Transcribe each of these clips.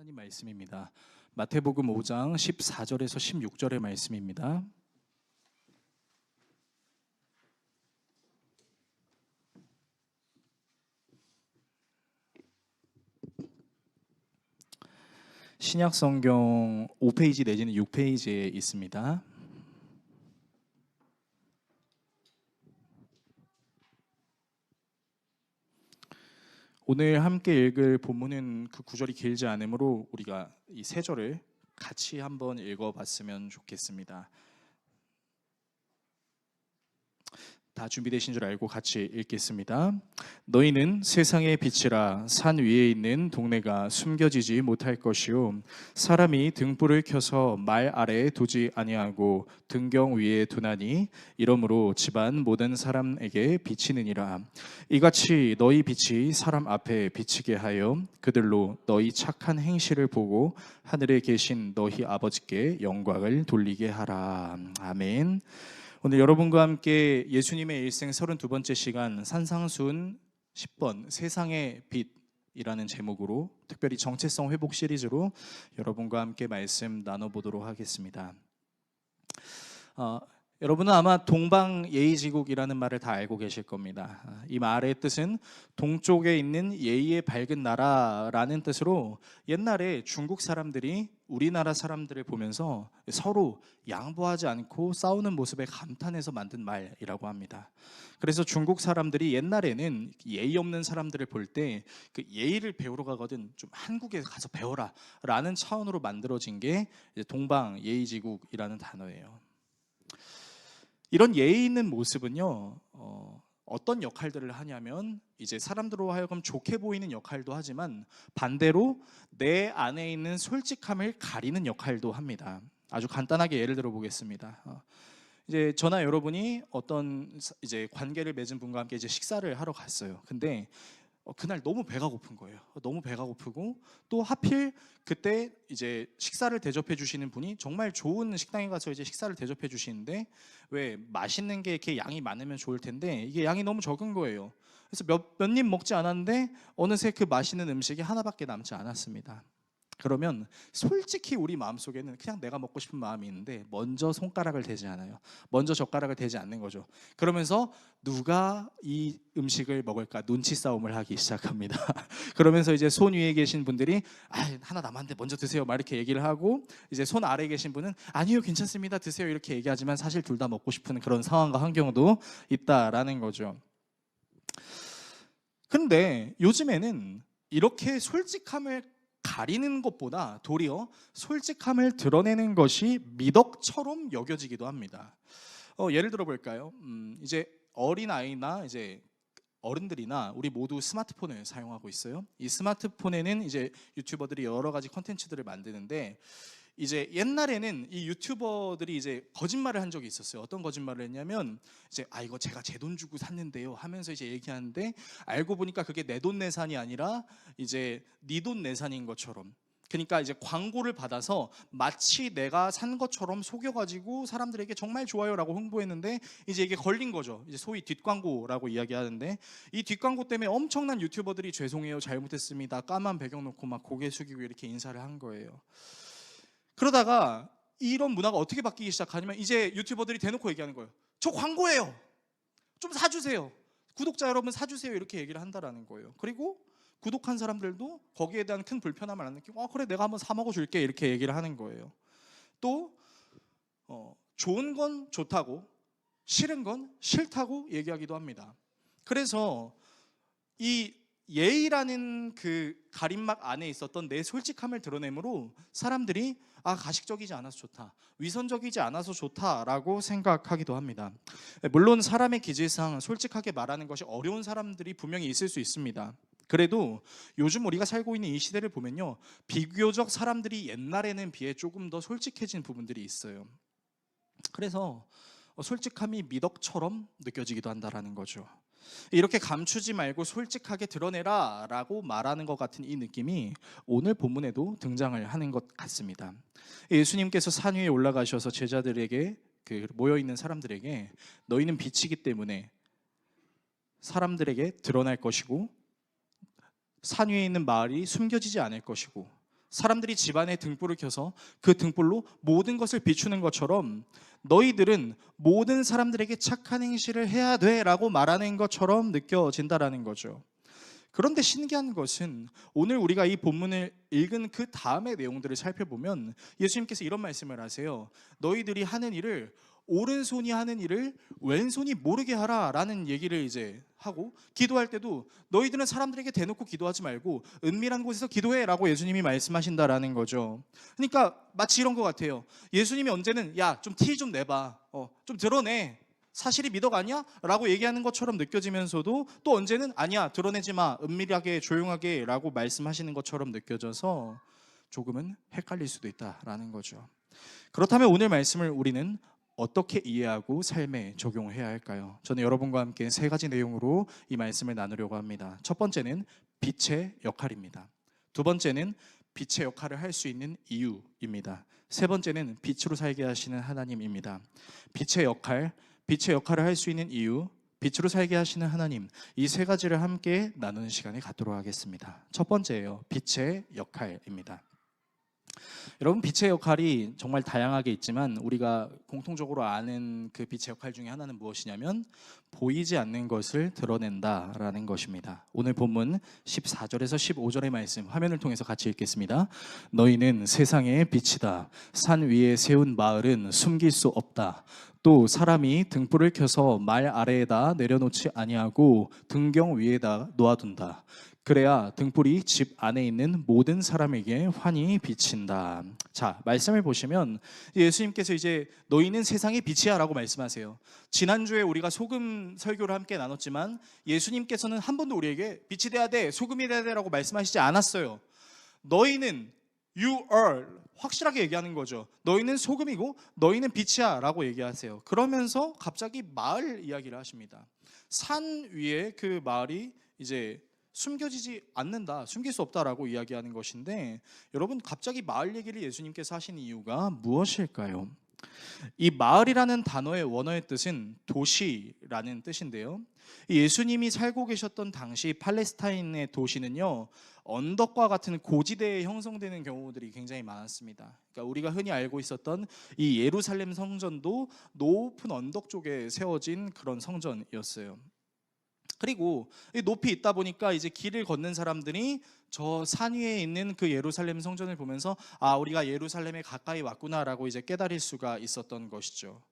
하나님 말씀입니다. 마태복음 5장 14절에서 16절의 말씀입니다. 신약 성경 5페이지 내지는 6페이지에 있습니다. 오늘 함께 읽을 본문은 그 구절이 길지 않으므로 우리가 이 세 절을 같이 한번 읽어봤으면 좋겠습니다. 다 준비되신 줄 알고 같이 읽겠습니다. 너희는 세상의 빛이라. 산 위에 있는 동네가 숨겨지지 못할 것이요 사람이 등불을 켜서 말 아래에 두지 아니하고 등경 위에 두나니 이러므로 집안 모든 사람에게 비치느니라. 이같이 너희 빛이 사람 앞에 비치게 하여 그들로 너희 착한 행실을 보고 하늘에 계신 너희 아버지께 영광을 돌리게 하라. 아멘. 오늘 여러분과 함께 예수님의 일생 32번째 시간 산상순 10번 세상의 빛이라는 제목으로 특별히 정체성 회복 시리즈로 여러분과 함께 말씀 나눠보도록 하겠습니다. 여러분은 아마 동방예의지국이라는 말을 다 알고 계실 겁니다. 이 말의 뜻은 동쪽에 있는 예의의 밝은 나라라는 뜻으로 옛날에 중국 사람들이 우리나라 사람들을 보면서 서로 양보하지 않고 싸우는 모습에 감탄해서 만든 말이라고 합니다. 그래서 중국 사람들이 옛날에는 예의 없는 사람들을 볼 때 그 예의를 배우러 가거든 좀 한국에 가서 배워라 라는 차원으로 만들어진 게 동방예의지국이라는 단어예요. 이런 예의 있는 모습은요, 어떤 역할들을 하냐면 이제 사람들로 하여금 좋게 보이는 역할도 하지만 반대로 내 안에 있는 솔직함을 가리는 역할도 합니다. 아주 간단하게 예를 들어 보겠습니다. 이제 저나 여러분이 어떤 이제 관계를 맺은 분과 함께 이제 식사를 하러 갔어요. 근데 그날 너무 배가 고픈 거예요. 너무 배가 고프고 또 하필 그때 이제 식사를 대접해 주시는 분이 정말 좋은 식당에 가서 이제 식사를 대접해 주시는데 왜 맛있는 게 이렇게 양이 많으면 좋을 텐데 이게 양이 너무 적은 거예요. 그래서 몇 입 먹지 않았는데 어느새 그 맛있는 음식이 하나밖에 남지 않았습니다. 그러면 솔직히 우리 마음속에는 그냥 내가 먹고 싶은 마음이 있는데 먼저 손가락을 대지 않아요. 먼저 젓가락을 대지 않는 거죠. 그러면서 누가 이 음식을 먹을까 눈치 싸움을 하기 시작합니다. 그러면서 이제 손 위에 계신 분들이 하나 남았는데 먼저 드세요 막 이렇게 얘기를 하고 이제 손 아래에 계신 분은 아니요 괜찮습니다 드세요 이렇게 얘기하지만 사실 둘 다 먹고 싶은 그런 상황과 환경도 있다라는 거죠. 근데 요즘에는 이렇게 솔직함을 가리는 것보다 도리어 솔직함을 드러내는 것이 미덕처럼 여겨지기도 합니다. 예를 들어 볼까요? 이제 어린 아이나 이제 어른들이나 우리 모두 스마트폰을 사용하고 있어요. 이 스마트폰에는 이제 유튜버들이 여러 가지 컨텐츠들을 만드는데 이제 옛날에는 이 유튜버들이 이제 거짓말을 한 적이 있었어요. 어떤 거짓말을 했냐면 이제 이거 제가 제 돈 주고 샀는데요 하면서 이제 얘기하는데 알고 보니까 그게 내 돈 내산이 아니라 이제 네 돈 내산인 것처럼, 그러니까 이제 광고를 받아서 마치 내가 산 것처럼 속여가지고 사람들에게 정말 좋아요라고 홍보했는데 이제 이게 걸린 거죠. 이제 소위 뒷광고라고 이야기하는데 이 뒷광고 때문에 엄청난 유튜버들이 죄송해요 잘못했습니다 까만 배경 놓고 막 고개 숙이고 이렇게 인사를 한 거예요. 그러다가 이런 문화가 어떻게 바뀌기 시작하냐면 이제 유튜버들이 대놓고 얘기하는 거예요. 저 광고예요. 좀 사주세요. 구독자 여러분 사주세요. 이렇게 얘기를 한다라는 거예요. 그리고 구독한 사람들도 거기에 대한 큰 불편함을 안 느끼고 그래 내가 한번 사 먹어줄게 이렇게 얘기를 하는 거예요. 또 좋은 건 좋다고 싫은 건 싫다고 얘기하기도 합니다. 그래서 이 예의라는 그 가림막 안에 있었던 내 솔직함을 드러내므로 사람들이 가식적이지 않아서 좋다, 위선적이지 않아서 좋다라고 생각하기도 합니다. 물론 사람의 기질상 솔직하게 말하는 것이 어려운 사람들이 분명히 있을 수 있습니다. 그래도 요즘 우리가 살고 있는 이 시대를 보면요, 비교적 사람들이 옛날에는 비해 조금 더 솔직해진 부분들이 있어요. 그래서 솔직함이 미덕처럼 느껴지기도 한다라는 거죠. 이렇게 감추지 말고 솔직하게 드러내라 라고 말하는 것 같은 이 느낌이 오늘 본문에도 등장을 하는 것 같습니다. 예수님께서 산 위에 올라가셔서 제자들에게 모여있는 사람들에게 너희는 빛이기 때문에 사람들에게 드러날 것이고 산 위에 있는 마을이 숨겨지지 않을 것이고 사람들이 집안에 등불을 켜서 그 등불로 모든 것을 비추는 것처럼 너희들은 모든 사람들에게 착한 행실을 해야 돼라고 말하는 것처럼 느껴진다라는 거죠. 그런데 신기한 것은 오늘 우리가 이 본문을 읽은 그 다음의 내용들을 살펴보면 예수님께서 이런 말씀을 하세요. 너희들이 하는 일을 오른손이 하는 일을 왼손이 모르게 하라라는 얘기를 이제 하고, 기도할 때도 너희들은 사람들에게 대놓고 기도하지 말고 은밀한 곳에서 기도해라고 예수님이 말씀하신다라는 거죠. 그러니까 마치 이런 것 같아요. 예수님이 언제는 야, 좀 티 좀 내봐, 좀 드러내, 사실이 미덕 아니야? 라고 얘기하는 것처럼 느껴지면서도 또 언제는 아니야, 드러내지 마, 은밀하게 조용하게 라고 말씀하시는 것처럼 느껴져서 조금은 헷갈릴 수도 있다라는 거죠. 그렇다면 오늘 말씀을 우리는 어떻게 이해하고 삶에 적용해야 할까요? 저는 여러분과 함께 세 가지 내용으로 이 말씀을 나누려고 합니다. 첫 번째는 빛의 역할입니다. 두 번째는 빛의 역할을 할 수 있는 이유입니다. 세 번째는 빛으로 살게 하시는 하나님입니다. 빛의 역할을 할 수 있는 이유, 빛으로 살게 하시는 하나님, 이 세 가지를 함께 나누는 시간을 갖도록 하겠습니다. 첫 번째예요. 빛의 역할입니다. 여러분, 빛의 역할이 정말 다양하게 있지만 우리가 공통적으로 아는 그 빛의 역할 중에 하나는 무엇이냐면 보이지 않는 것을 드러낸다라는 것입니다. 오늘 본문 14절에서 15절의 말씀 화면을 통해서 같이 읽겠습니다. 너희는 세상의 빛이다. 산 위에 세운 마을은 숨길 수 없다. 또 사람이 등불을 켜서 말 아래에다 내려놓지 아니하고 등경 위에다 놓아둔다. 그래야 등불이 집 안에 있는 모든 사람에게 환히 비친다. 자, 말씀을 보시면 예수님께서 이제 너희는 세상의 빛이야 라고 말씀하세요. 지난주에 우리가 소금 설교를 함께 나눴지만 예수님께서는 한 번도 우리에게 빛이 돼야 돼, 소금이 돼야 돼 라고 말씀하시지 않았어요. 너희는 You are, 확실하게 얘기하는 거죠. 너희는 소금이고 너희는 빛이야 라고 얘기하세요. 그러면서 갑자기 마을 이야기를 하십니다. 산 위에 그 마을이 이제 숨겨지지 않는다, 숨길 수 없다라고 이야기하는 것인데, 여러분, 갑자기 마을 얘기를 예수님께서 하신 이유가 무엇일까요? 이 마을이라는 단어의 원어의 뜻은 도시라는 뜻인데요, 예수님이 살고 계셨던 당시 팔레스타인의 도시는요, 언덕과 같은 고지대에 형성되는 경우들이 굉장히 많았습니다. 그러니까 우리가 흔히 알고 있었던 이 예루살렘 성전도 높은 언덕 쪽에 세워진 그런 성전이었어요. 그리고 높이 있다 보니까 이제 길을 걷는 사람들이 저 산 위에 있는 그 예루살렘 성전을 보면서 아, 우리가 예루살렘에 가까이 왔구나라고 이제 깨달을 수가 있었던 것이죠.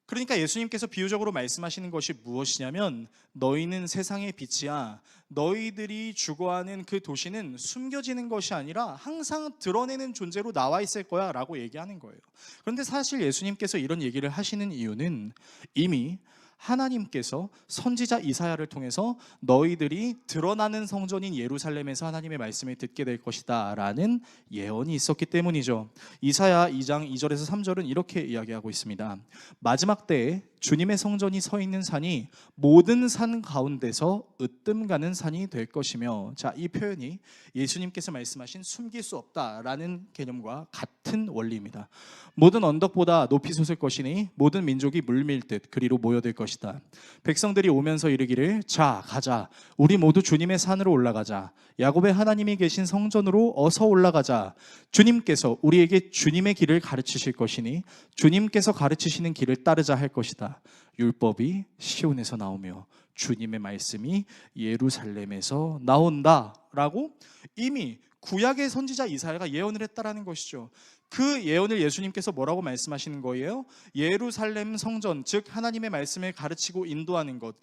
그러니까 예수님께서 비유적으로 말씀하시는 것이 무엇이냐면 너희는 세상의 빛이야. 너희들이 주거하는 그 도시는 숨겨지는 것이 아니라 항상 드러내는 존재로 나와 있을 거야 라고 얘기하는 거예요. 그런데 사실 예수님께서 이런 얘기를 하시는 이유는 이미 하나님께서 선지자 이사야를 통해서 너희들이 드러나는 성전인 예루살렘에서 하나님의 말씀을 듣게 될 것이다 라는 예언이 있었기 때문이죠. 이사야 2장 2절에서 3절은 이렇게 이야기하고 있습니다. 마지막 때에 주님의 성전이 서 있는 산이 모든 산 가운데서 으뜸 가는 산이 될 것이며, 자, 이 표현이 예수님께서 말씀하신 숨길 수 없다라는 개념과 같은 원리입니다. 모든 언덕보다 높이 솟을 것이니 모든 민족이 물밀듯 그리로 모여들 것이다. 백성들이 오면서 이르기를 자 가자, 우리 모두 주님의 산으로 올라가자. 야곱의 하나님이 계신 성전으로 어서 올라가자. 주님께서 우리에게 주님의 길을 가르치실 것이니 주님께서 가르치시는 길을 따르자 할 것이다. 율법이 시온에서 나오며 주님의 말씀이 예루살렘에서 나온다라고 이미 구약의 선지자 이사야가 예언을 했다라는 것이죠. 그 예언을 예수님께서 뭐라고 말씀하시는 거예요? 예루살렘 성전, 즉 하나님의 말씀을 가르치고 인도하는 것,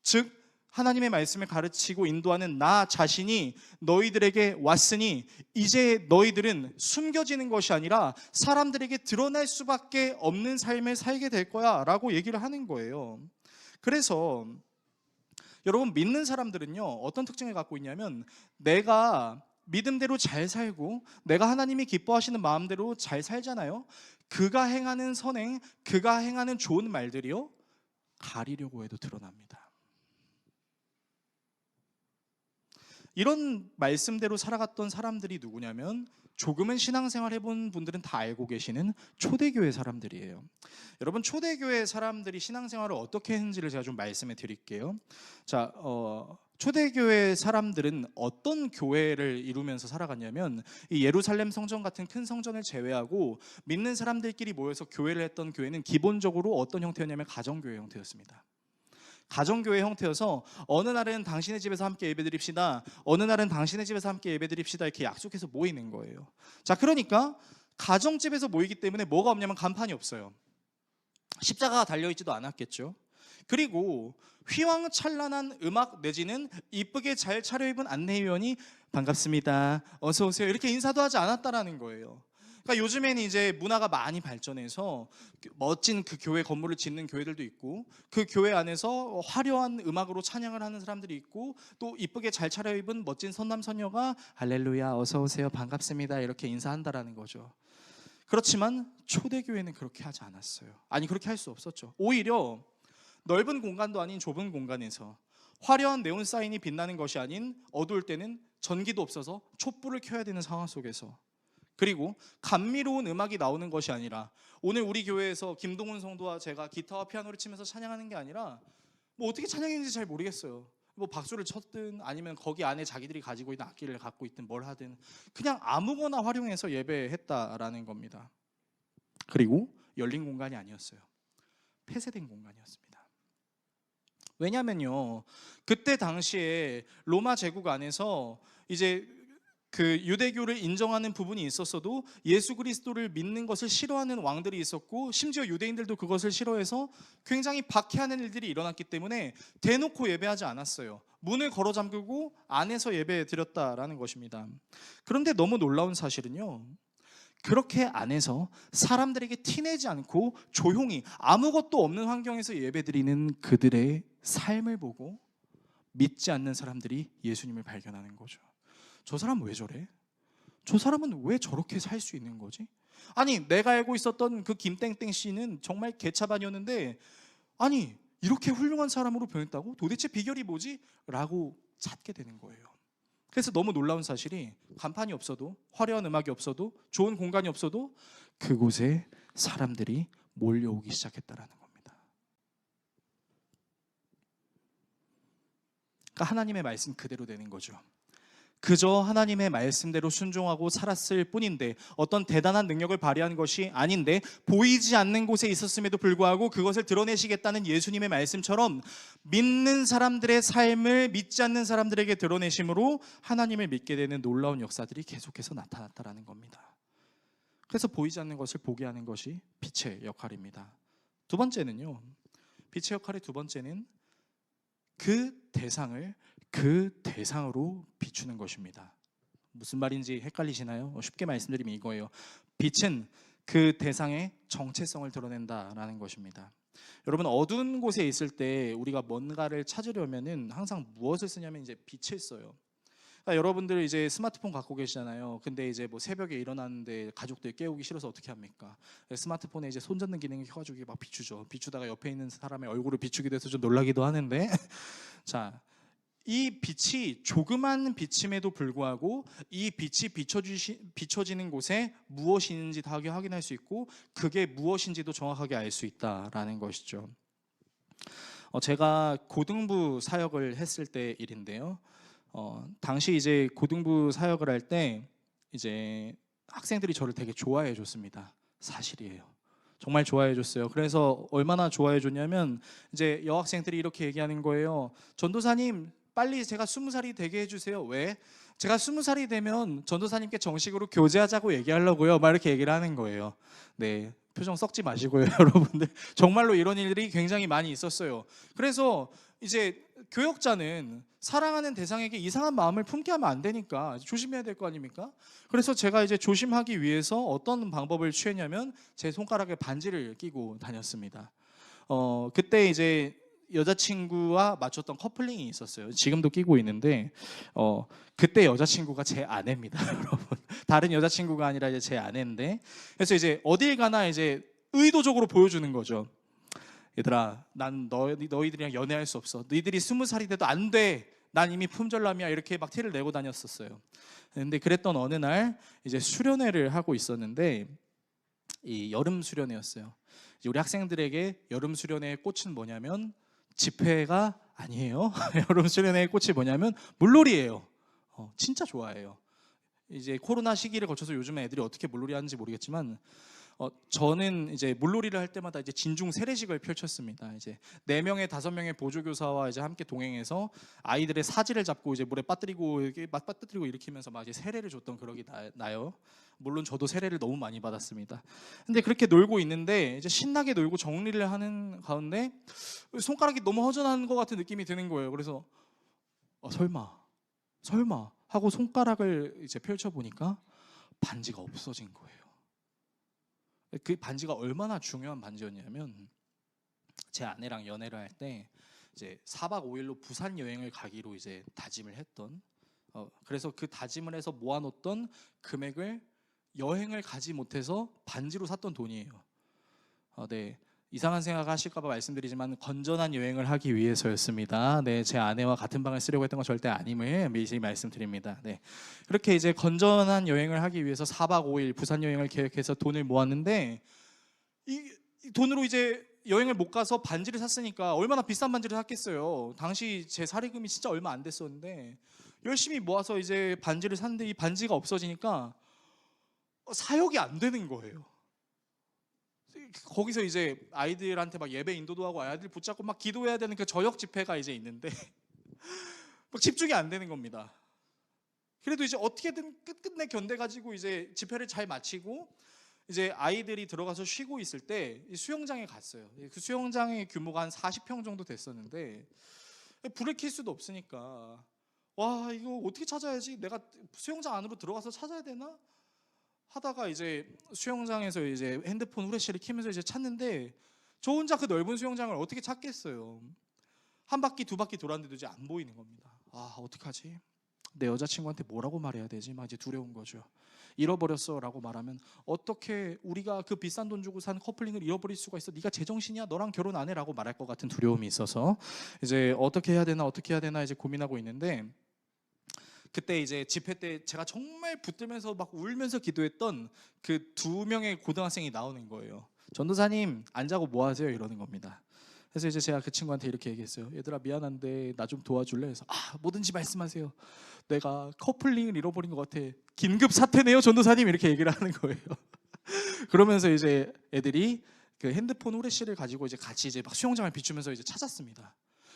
즉 하나님의 말씀을 가르치고 인도하는 나 자신이 너희들에게 왔으니 이제 너희들은 숨겨지는 것이 아니라 사람들에게 드러날 수밖에 없는 삶을 살게 될 거야 라고 얘기를 하는 거예요. 그래서 여러분, 믿는 사람들은요, 어떤 특징을 갖고 있냐면 내가 믿음대로 잘 살고 내가 하나님이 기뻐하시는 마음대로 잘 살잖아요. 그가 행하는 선행, 그가 행하는 좋은 말들이요, 가리려고 해도 드러납니다. 이런 말씀대로 살아갔던 사람들이 누구냐면 조금은 신앙생활 해본 분들은 다 알고 계시는 초대교회 사람들이에요. 여러분, 초대교회 사람들이 신앙생활을 어떻게 했는지를 제가 좀 말씀해 드릴게요. 자, 초대교회 사람들은 어떤 교회를 이루면서 살아갔냐면 이 예루살렘 성전 같은 큰 성전을 제외하고 믿는 사람들끼리 모여서 교회를 했던 교회는 기본적으로 어떤 형태였냐면 가정교회 형태였습니다. 가정교회 형태여서 어느 날은 당신의 집에서 함께 예배드립시다, 어느 날은 당신의 집에서 함께 예배드립시다 이렇게 약속해서 모이는 거예요. 자, 그러니까 가정집에서 모이기 때문에 뭐가 없냐면 간판이 없어요. 십자가가 달려있지도 않았겠죠. 그리고 휘황찬란한 음악 내지는 이쁘게 잘 차려입은 안내위원이 반갑습니다, 어서 오세요 이렇게 인사도 하지 않았다라는 거예요. 그러니까 요즘에는 이제 문화가 많이 발전해서 멋진 그 교회 건물을 짓는 교회들도 있고, 그 교회 안에서 화려한 음악으로 찬양을 하는 사람들이 있고, 또 이쁘게 잘 차려입은 멋진 선남선녀가 할렐루야 어서 오세요 반갑습니다 이렇게 인사한다라는 거죠. 그렇지만 초대교회는 그렇게 하지 않았어요. 아니, 그렇게 할 수 없었죠. 오히려 넓은 공간도 아닌 좁은 공간에서 화려한 네온 사인이 빛나는 것이 아닌 어두울 때는 전기도 없어서 촛불을 켜야 되는 상황 속에서, 그리고 감미로운 음악이 나오는 것이 아니라, 오늘 우리 교회에서 김동훈 성도와 제가 기타와 피아노를 치면서 찬양하는 게 아니라 뭐 어떻게 찬양했는지 잘 모르겠어요. 뭐 박수를 쳤든 아니면 거기 안에 자기들이 가지고 있는 악기를 갖고 있든 뭘 하든 그냥 아무거나 활용해서 예배했다라는 겁니다. 그리고 열린 공간이 아니었어요. 폐쇄된 공간이었습니다. 왜냐면요, 그때 당시에 로마 제국 안에서 이제 그 유대교를 인정하는 부분이 있었어도 예수 그리스도를 믿는 것을 싫어하는 왕들이 있었고, 심지어 유대인들도 그것을 싫어해서 굉장히 박해하는 일들이 일어났기 때문에 대놓고 예배하지 않았어요. 문을 걸어 잠그고 안에서 예배 드렸다라는 것입니다. 그런데 너무 놀라운 사실은요, 그렇게 안에서 사람들에게 티내지 않고 조용히 아무것도 없는 환경에서 예배드리는 그들의 삶을 보고 믿지 않는 사람들이 예수님을 발견하는 거죠. 저 사람 왜 저래? 저 사람은 왜 저렇게 살 수 있는 거지? 아니, 내가 알고 있었던 그 김땡땡 씨는 정말 개차반이었는데 아니, 이렇게 훌륭한 사람으로 변했다고? 도대체 비결이 뭐지? 라고 찾게 되는 거예요. 그래서 너무 놀라운 사실이, 간판이 없어도, 화려한 음악이 없어도, 좋은 공간이 없어도 그곳에 사람들이 몰려오기 시작했다라는 겁니다. 그러니까 하나님의 말씀 그대로 되는 거죠. 그저 하나님의 말씀대로 순종하고 살았을 뿐인데, 어떤 대단한 능력을 발휘한 것이 아닌데, 보이지 않는 곳에 있었음에도 불구하고 그것을 드러내시겠다는 예수님의 말씀처럼 믿는 사람들의 삶을 믿지 않는 사람들에게 드러내심으로 하나님을 믿게 되는 놀라운 역사들이 계속해서 나타났다라는 겁니다. 그래서 보이지 않는 것을 보게 하는 것이 빛의 역할입니다. 두 번째는요, 빛의 역할의 두 번째는 그 대상을 그 대상으로 비추는 것입니다. 무슨 말인지 헷갈리시나요? 쉽게 말씀드리면 이거예요. 빛은 그 대상의 정체성을 드러낸다라는 것입니다. 여러분, 어두운 곳에 있을 때 우리가 뭔가를 찾으려면은 항상 무엇을 쓰냐면 이제 빛을 써요. 그러니까 여러분들 이제 스마트폰 갖고 계시잖아요. 근데 이제 뭐 새벽에 일어났는데 가족들 깨우기 싫어서 어떻게 합니까? 스마트폰에 이제 손잡는 기능을 켜가지고 막 비추죠. 비추다가 옆에 있는 사람의 얼굴을 비추기도 해서 좀 놀라기도 하는데 자, 이 빛이 조그만 빛임에도 불구하고 이 빛이 비춰지는 곳에 무엇이 있는지 다 확인할 수 있고, 그게 무엇인지도 정확하게 알 수 있다라는 것이죠. 제가 고등부 사역을 했을 때 일인데요. 당시 이제 고등부 사역을 할 때 이제 학생들이 저를 되게 좋아해 줬습니다. 사실이에요. 정말 좋아해 줬어요. 그래서 얼마나 좋아해 줬냐면 이제 여학생들이 이렇게 얘기하는 거예요. 전도사님, 빨리 제가 20살이 되게 해주세요. 왜? 제가 20살이 되면 전도사님께 정식으로 교제하자고 얘기하려고요. 막 이렇게 얘기를 하는 거예요. 네, 표정 썩지 마시고요, 여러분들. 정말로 이런 일들이 굉장히 많이 있었어요. 그래서 이제 교역자는 사랑하는 대상에게 이상한 마음을 품게 하면 안 되니까 조심해야 될 거 아닙니까? 그래서 제가 이제 조심하기 위해서 어떤 방법을 취했냐면 제 손가락에 반지를 끼고 다녔습니다. 그때 이제 여자친구와 맞췄던 커플링이 있었어요. 지금도 끼고 있는데 그때 여자친구가 제 아내입니다. 여러분, 다른 여자친구가 아니라 이제 제 아내인데, 그래서 이제 어딜 가나 이제 의도적으로 보여주는 거죠. 얘들아, 난 너희들이랑 연애할 수 없어. 너희들이 20살이 돼도 안 돼. 난 이미 품절남이야. 이렇게 막 티를 내고 다녔었어요. 근데 그랬던 어느 날 이제 수련회를 하고 있었는데, 이 여름 수련회였어요. 우리 학생들에게 여름 수련회의 꽃은 뭐냐면 집회가 아니에요. 여름 수련회의 꽃이 뭐냐면 물놀이예요. 진짜 좋아해요. 이제 코로나 시기를 거쳐서 요즘에 애들이 어떻게 물놀이 하는지 모르겠지만 저는 이제 물놀이를 할 때마다 이제 진중 세례식을 펼쳤습니다. 이제 4명의 5명의 보조교사와 이제 함께 동행해서 아이들의 사지를 잡고 이제 물에 빠뜨리고 이렇게 막 빠뜨리고 일으키면서 막 이제 세례를 줬던 그러기 나요. 물론 저도 세례를 너무 많이 받았습니다. 근데 그렇게 놀고 있는데 이제 신나게 놀고 정리를 하는 가운데 손가락이 너무 허전한 것 같은 느낌이 드는 거예요. 그래서 설마 하고 손가락을 이제 펼쳐 보니까 반지가 없어진 거예요. 그 반지가 얼마나 중요한 반지였냐면 제 아내랑 연애를 할 때 이제 4박 5일로 부산 여행을 가기로 이제 다짐을 했던 그래서 그 다짐을 해서 모아놓던 금액을 여행을 가지 못해서 반지로 샀던 돈이에요. 네. 이상한 생각 하실까봐 말씀드리지만 건전한 여행을 하기 위해서였습니다. 네, 제 아내와 같은 방을 쓰려고 했던 건 절대 아님을 미리 말씀드립니다. 네, 그렇게 이제 건전한 여행을 하기 위해서 4박 5일 부산 여행을 계획해서 돈을 모았는데 이 돈으로 이제 여행을 못 가서 반지를 샀으니까 얼마나 비싼 반지를 샀겠어요. 당시 제 사리금이 진짜 얼마 안 됐었는데 열심히 모아서 이제 반지를 샀는데 이 반지가 없어지니까 사역이 안 되는 거예요. 거기서 이제 아이들한테 막 예배 인도도 하고 아이들 붙잡고 막 기도해야 되는 그 저녁 집회가 이제 있는데 막 집중이 안 되는 겁니다. 그래도 이제 어떻게든 끝끝내 견뎌가지고 이제 집회를 잘 마치고 이제 아이들이 들어가서 쉬고 있을 때 수영장에 갔어요. 그 수영장의 규모가 한 40평 정도 됐었는데 불을 켤 수도 없으니까 와 이거 어떻게 찾아야지? 내가 수영장 안으로 들어가서 찾아야 되나? 하다가 이제 수영장에서 이제 핸드폰 후레쉬를 켜면서 이제 찾는데 저 혼자 그 넓은 수영장을 어떻게 찾겠어요? 한 바퀴 두 바퀴 돌았는데도 이제 안 보이는 겁니다. 아 어떡하지? 내 여자친구한테 뭐라고 말해야 되지? 막 이제 두려운 거죠. 잃어버렸어라고 말하면 어떻게 우리가 그 비싼 돈 주고 산 커플링을 잃어버릴 수가 있어? 네가 제정신이야? 너랑 결혼 안 해라고 말할 것 같은 두려움이 있어서 이제 어떻게 해야 되나 이제 고민하고 있는데 그때 이제 집회 때 제가 정말 붙들면서 막 울면서 기도했던 그 2명의 고등학생이 나오는 거예요. 전도사님 앉아고 뭐 하세요? 이러는 겁니다. 그래서 이제 제가 그 친구한테 이렇게 얘기했어요. 얘들아 미안한데 나 좀 도와줄래? 그래서 뭐든지 말씀하세요. 내가 커플링을 잃어버린 것 같아. 긴급 사퇴네요 전도사님 이렇게 얘기를 하는 거예요. 그러면서 이제 애들이 그 핸드폰 후레쉬를 가지고 이제 같이 이제 막 수영장을 비추면서 이제 찾았습니다.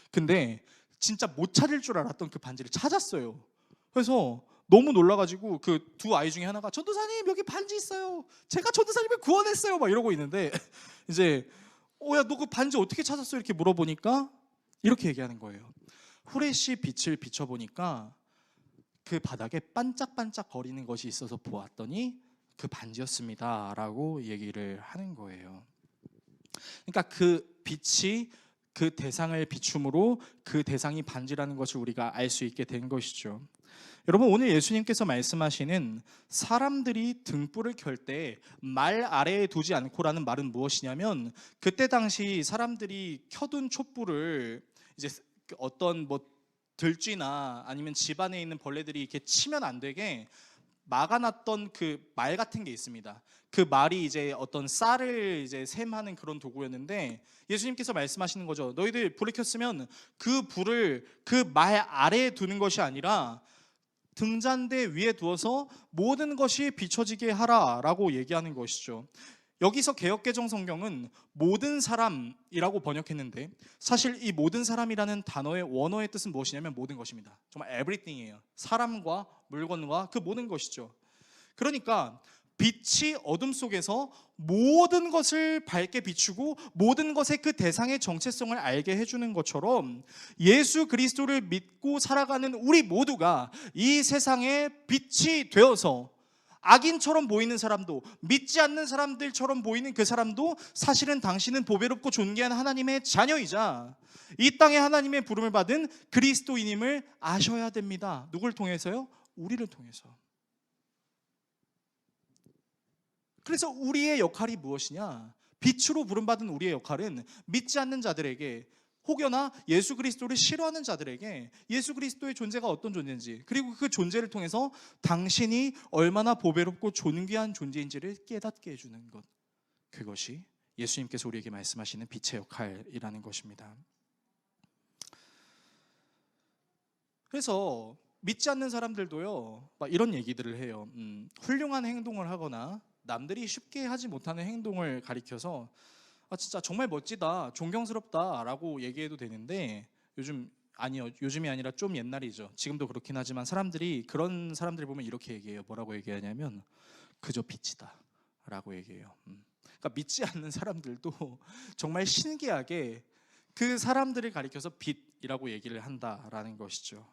근데 진짜 못 찾을 줄 알았던 그 반지를 찾았어요. 그래서 너무 놀라가지고 그 2아이 중에 하나가 전도사님 여기 반지 있어요. 제가 전도사님을 구원했어요. 막 이러고 있는데 이제 야 너 그 반지 어떻게 찾았어? 이렇게 물어보니까 이렇게 얘기하는 거예요. 후레쉬 빛을 비춰보니까 그 바닥에 반짝반짝 거리는 것이 있어서 보았더니 그 반지였습니다. 라고 얘기를 하는 거예요. 그러니까 그 빛이 그 대상을 비춤으로 그 대상이 반지라는 것을 우리가 알 수 있게 된 것이죠. 여러분 오늘 예수님께서 말씀하시는 사람들이 등불을 켤 때 말 아래에 두지 않고라는 말은 무엇이냐면 그때 당시 사람들이 켜둔 촛불을 이제 어떤 뭐 들쥐나 아니면 집 안에 있는 벌레들이 이렇게 치면 안 되게 막아놨던 그 말 같은 게 있습니다. 그 말이 이제 어떤 쌀을 이제 셈하는 그런 도구였는데 예수님께서 말씀하시는 거죠. 너희들 불을 켰으면 그 불을 그 말 아래에 두는 것이 아니라 등잔대 위에 두어서 모든 것이 비춰지게 하라라고 얘기하는 것이죠. 여기서 개역개정 성경은 모든 사람이라고 번역했는데 사실 이 모든 사람이라는 단어의 원어의 뜻은 무엇이냐면 모든 것입니다. 정말 everything이에요. 사람과 물건과 그 모든 것이죠. 그러니까 빛이 어둠 속에서 모든 것을 밝게 비추고 모든 것의 그 대상의 정체성을 알게 해주는 것처럼 예수 그리스도를 믿고 살아가는 우리 모두가 이 세상의 빛이 되어서 악인처럼 보이는 사람도 믿지 않는 사람들처럼 보이는 그 사람도 사실은 당신은 보배롭고 존귀한 하나님의 자녀이자 이 땅에 하나님의 부름을 받은 그리스도인임을 아셔야 됩니다. 누굴 통해서요? 우리를 통해서. 그래서 우리의 역할이 무엇이냐? 빛으로 부름받은 우리의 역할은 믿지 않는 자들에게 혹여나 예수 그리스도를 싫어하는 자들에게 예수 그리스도의 존재가 어떤 존재인지 그리고 그 존재를 통해서 당신이 얼마나 보배롭고 존귀한 존재인지를 깨닫게 해주는 것, 그것이 예수님께서 우리에게 말씀하시는 빛의 역할이라는 것입니다. 그래서 믿지 않는 사람들도요, 막 이런 얘기들을 해요. 훌륭한 행동을 하거나 남들이 쉽게 하지 못하는 행동을 가리켜서 진짜 정말 멋지다, 존경스럽다라고 얘기해도 되는데, 요즘이 아니라 좀 옛날이죠. 지금도 그렇긴 하지만 그런 사람들을 보면 이렇게 얘기해요. 뭐라고 얘기하냐면 그저 빛이다라고 얘기해요. 그러니까 믿지 않는 사람들도 정말 신기하게 그 사람들을 가리켜서 빛이라고 얘기를 한다라는 것이죠.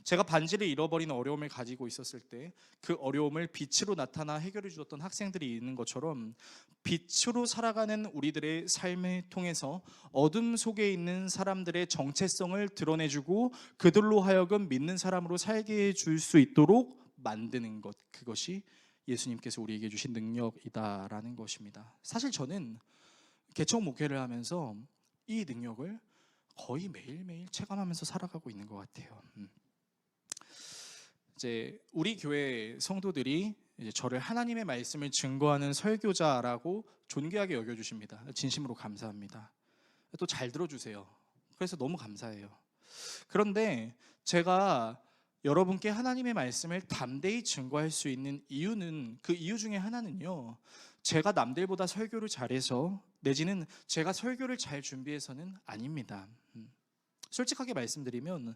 제가 반지를 잃어버리는 어려움을 가지고 있었을 때 그 어려움을 빛으로 나타나 해결해 주었던 학생들이 있는 것처럼, 빛으로 살아가는 우리들의 삶을 통해서 어둠 속에 있는 사람들의 정체성을 드러내주고 그들로 하여금 믿는 사람으로 살게 해줄 수 있도록 만드는 것, 그것이 예수님께서 우리에게 주신 능력이다라는 것입니다. 사실 저는 개척 목회를 하면서 이 능력을 거의 매일매일 체감하면서 살아가고 있는 것 같아요. 이제 우리 교회 성도들이 이제 저를 하나님의 말씀을 증거하는 설교자라고 존귀하게 여겨주십니다. 진심으로 감사합니다. 또 잘 들어주세요. 그래서 너무 감사해요. 그런데 제가 여러분께 하나님의 말씀을 담대히 증거할 수 있는 이유는, 그 이유 중에 하나는요, 제가 남들보다 설교를 잘해서 내지는 제가 설교를 잘 준비해서는 아닙니다. 솔직하게 말씀드리면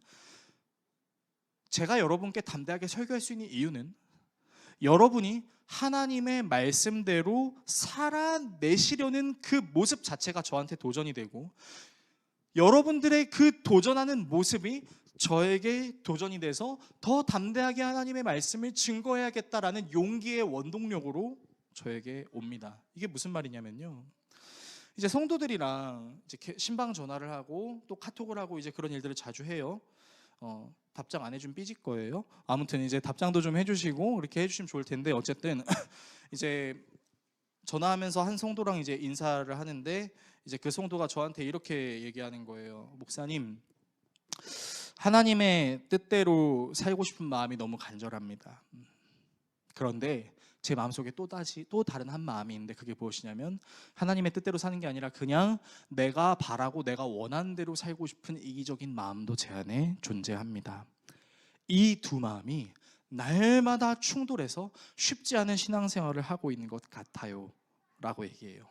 제가 여러분께 담대하게 설교할 수 있는 이유는 여러분이 하나님의 말씀대로 살아내시려는 그 모습 자체가 저한테 도전이 되고, 여러분들의 그 도전하는 모습이 저에게 도전이 돼서 더 담대하게 하나님의 말씀을 증거해야겠다라는 용기의 원동력으로 저에게 옵니다. 이게 무슨 말이냐면요, 이제 성도들이랑 이제 신방 전화를 하고 또 카톡을 하고 이제 그런 일들을 자주 해요. 답장 안 해주면 삐질 거예요. 아무튼 이제 답장도 좀 해주시고 이렇게 해주시면 좋을 텐데, 어쨌든 이제 전화하면서 한 성도랑 이제 인사를 하는데, 이제 그 성도가 저한테 이렇게 얘기하는 거예요. 목사님, 하나님의 뜻대로 살고 싶은 마음이 너무 간절합니다. 그런데 제 마음속에 또 다른 한 마음이 있는데, 그게 무엇이냐면 하나님의 뜻대로 사는 게 아니라 그냥 내가 바라고 내가 원하는 대로 살고 싶은 이기적인 마음도 제 안에 존재합니다. 이 두 마음이 날마다 충돌해서 쉽지 않은 신앙생활을 하고 있는 것 같아요 라고 얘기해요.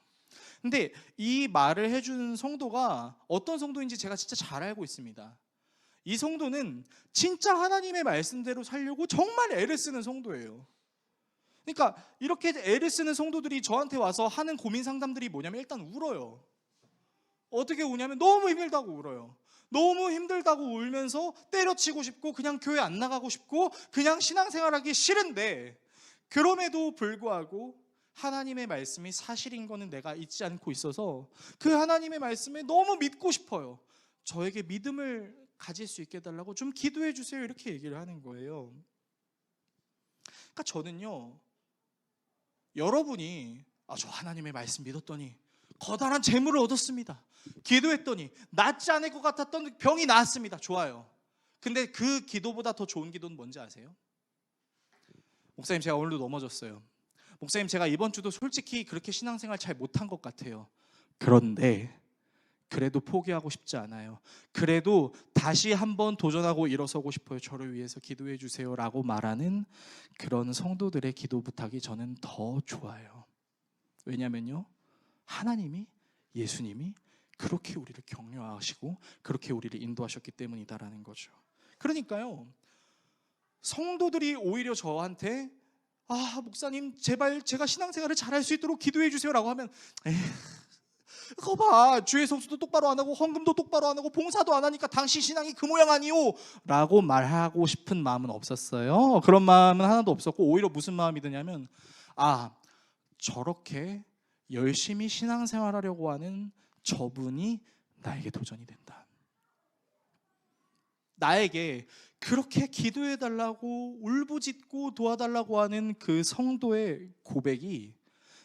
근데 이 말을 해주는 성도가 어떤 성도인지 제가 진짜 잘 알고 있습니다. 이 성도는 진짜 하나님의 말씀대로 살려고 정말 애를 쓰는 성도예요. 그러니까 이렇게 애를 쓰는 성도들이 저한테 와서 하는 고민 상담들이 뭐냐면, 일단 울어요. 어떻게 우냐면 너무 힘들다고 울어요. 너무 힘들다고 울면서 때려치고 싶고 그냥 교회 안 나가고 싶고 그냥 신앙생활하기 싫은데, 그럼에도 불구하고 하나님의 말씀이 사실인 거는 내가 잊지 않고 있어서 그 하나님의 말씀에 너무 믿고 싶어요. 저에게 믿음을 가질 수 있게 해달라고 좀 기도해 주세요, 이렇게 얘기를 하는 거예요. 그러니까 저는요, 여러분이 저 하나님의 말씀 믿었더니 거다란 재물을 얻었습니다, 기도했더니 낫지 않을 것 같았던 병이 나았습니다, 좋아요. 근데 그 기도보다 더 좋은 기도는 뭔지 아세요? 목사님, 제가 오늘도 넘어졌어요. 목사님, 제가 이번 주도 솔직히 그렇게 신앙생활 잘 못한 것 같아요. 그런데 그래도 포기하고 싶지 않아요. 그래도 다시 한번 도전하고 일어서고 싶어요. 저를 위해서 기도해 주세요 라고 말하는 그런 성도들의 기도 부탁이 저는 더 좋아요. 왜냐면요, 하나님이, 예수님이 그렇게 우리를 격려하시고 그렇게 우리를 인도하셨기 때문이다라는 거죠. 그러니까요, 성도들이 오히려 저한테 목사님, 제발 제가 신앙생활을 잘할 수 있도록 기도해 주세요 라고 하면, 그거 봐, 주의 성수도 똑바로 안 하고 헌금도 똑바로 안 하고 봉사도 안 하니까 당신 신앙이 그 모양 아니오 라고 말하고 싶은 마음은 없었어요. 그런 마음은 하나도 없었고, 오히려 무슨 마음이 드냐면, 저렇게 열심히 신앙생활하려고 하는 저분이 나에게 도전이 된다. 나에게 그렇게 기도해달라고 울부짖고 도와달라고 하는 그 성도의 고백이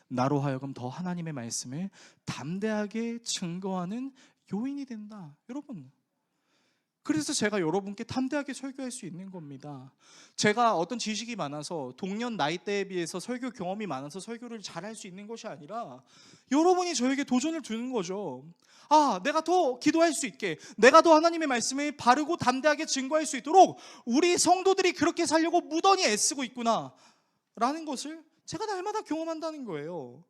나로 하여금 더 하나님의 말씀을 담대하게 증거하는 요인이 된다. 여러분, 그래서 제가 여러분께 담대하게 설교할 수 있는 겁니다. 제가 어떤 지식이 많아서 동년 나이대에 비해서 설교 경험이 많아서 설교를 잘할 수 있는 것이 아니라 여러분이 저에게 도전을 주는 거죠. 내가 더 기도할 수 있게, 내가 더 하나님의 말씀을 바르고 담대하게 증거할 수 있도록 우리 성도들이 그렇게 살려고 무던히 애쓰고 있구나 라는 것을 제가 날마다 경험한다는 거예요.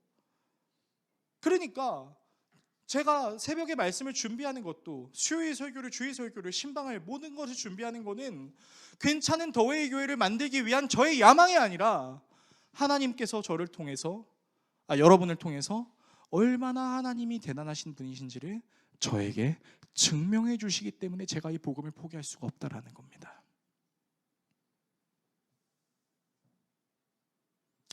그러니까 제가 새벽에 말씀을 준비하는 것도, 수요일 설교를, 주일 설교를, 신방을, 모든 것을 준비하는 것은 괜찮은 더웨이 교회를 만들기 위한 저의 야망이 아니라 하나님께서 저를 통해서, 여러분을 통해서 얼마나 하나님이 대단하신 분이신지를 저에게 증명해 주시기 때문에 제가 이 복음을 포기할 수가 없다라는 겁니다.